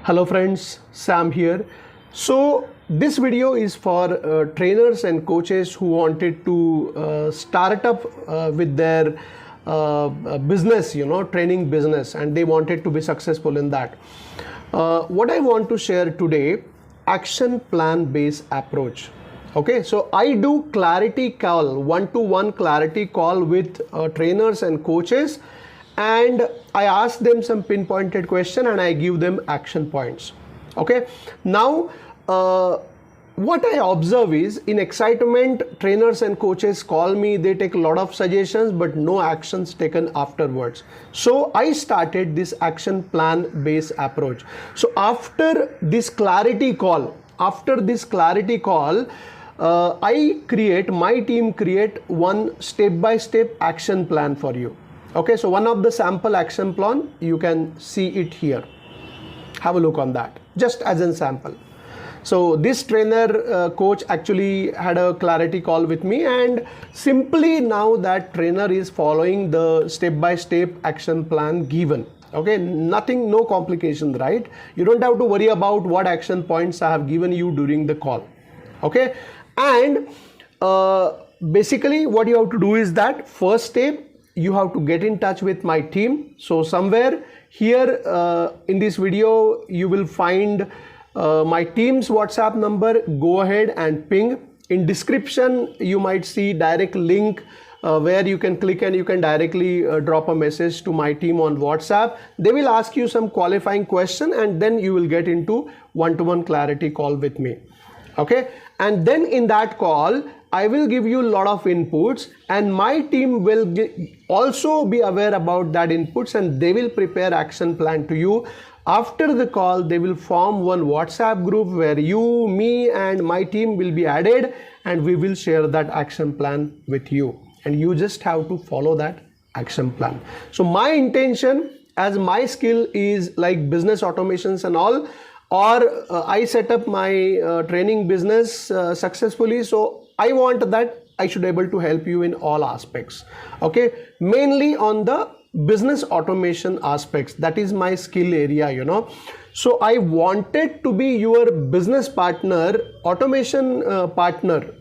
Hello friends, Sam here. So this video is for trainers and coaches who wanted to start up with their business, training business, and they wanted to be successful in that. What I want to share today, action plan based approach. Okay, so I do clarity call, one-to-one clarity call with trainers and coaches, and I ask them some pinpointed question and I give them action points. Okay, now what I observe is, in excitement, trainers and coaches call me, they take a lot of suggestions but no actions taken afterwards. So I started this action plan based approach. So after this clarity call, my team create one step-by-step action plan for you. Okay, so one of the sample action plan, you can see it here. Have a look on that, just as a sample. So this trainer coach actually had a clarity call with me, and simply now that trainer is following the step-by-step action plan given. Okay, nothing, no complications, right? You don't have to worry about what action points I have given you during the call. Okay, and basically what you have to do is that first step, you have to get in touch with my team. So somewhere here in this video, you will find my team's WhatsApp number. Go ahead and ping. In description, you might see direct link where you can click and you can directly drop a message to my team on WhatsApp. They will ask you some qualifying question, and then you will get into one-to-one clarity call with me. Okay, and then in that call, I will give you a lot of inputs, and my team will also be aware about that inputs, and they will prepare action plan to you. After the call, they will form one WhatsApp group where you, me, and my team will be added, and we will share that action plan with you. And you just have to follow that action plan. So my intention, as my skill is like business automations and all, or I set up my training business successfully. So I want that I should be able to help you in all aspects. Okay, mainly on the business automation aspects. That is my skill area, So I wanted to be your business partner,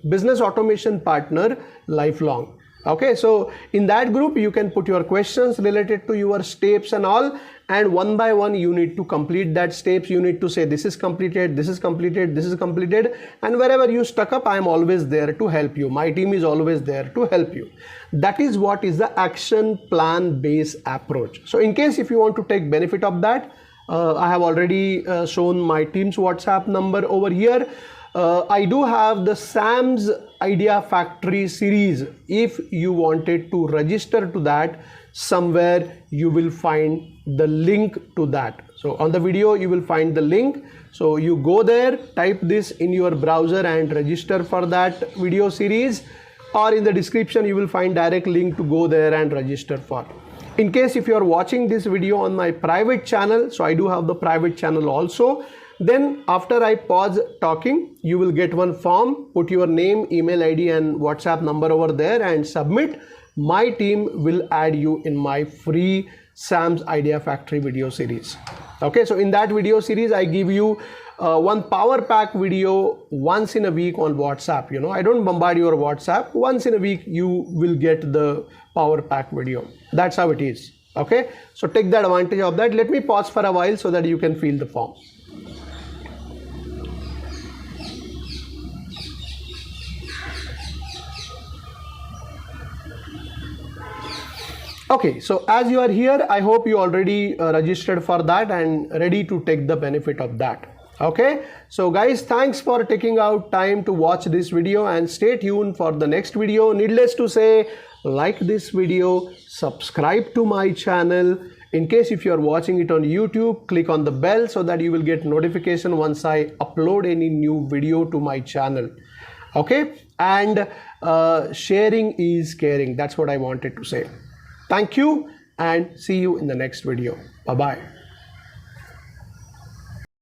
business automation partner lifelong. Okay, so in that group, you can put your questions related to your steps and all, and one by one, you need to complete that steps. You need to say, this is completed, this is completed, this is completed, and wherever you stuck up, I am always there to help you. My team is always there to help you. That is what is the action plan based approach. So in case if you want to take benefit of that, I have already shown my team's WhatsApp number over here. I do have the Sam's Idea Factory series. If you wanted to register to that, somewhere you will find the link to that. So on the video, you will find the link. So you go there, type this in your browser and register for that video series, or in the description, you will find direct link to go there and register for. In case if you are watching this video on my private channel, so I do have the private channel also. Then after I pause talking, you will get one form, put your name, email ID and WhatsApp number over there and submit. My team will add you in my free Sam's Idea Factory video series. Okay, so in that video series, I give you one power pack video once in a week on WhatsApp. I don't bombard your WhatsApp. Once in a week, you will get the power pack video. That's how it is. Okay, so take the advantage of that. Let me pause for a while so that you can fill the form. Okay, so as you are here, I hope you already registered for that and ready to take the benefit of that. Okay, so guys, thanks for taking out time to watch this video, and stay tuned for the next video. Needless to say, like this video, subscribe to my channel. In case if you are watching it on YouTube, click on the bell so that you will get notification once I upload any new video to my channel. Okay, and sharing is caring. That's what I wanted to say. Thank you, and see you in the next video. Bye-bye.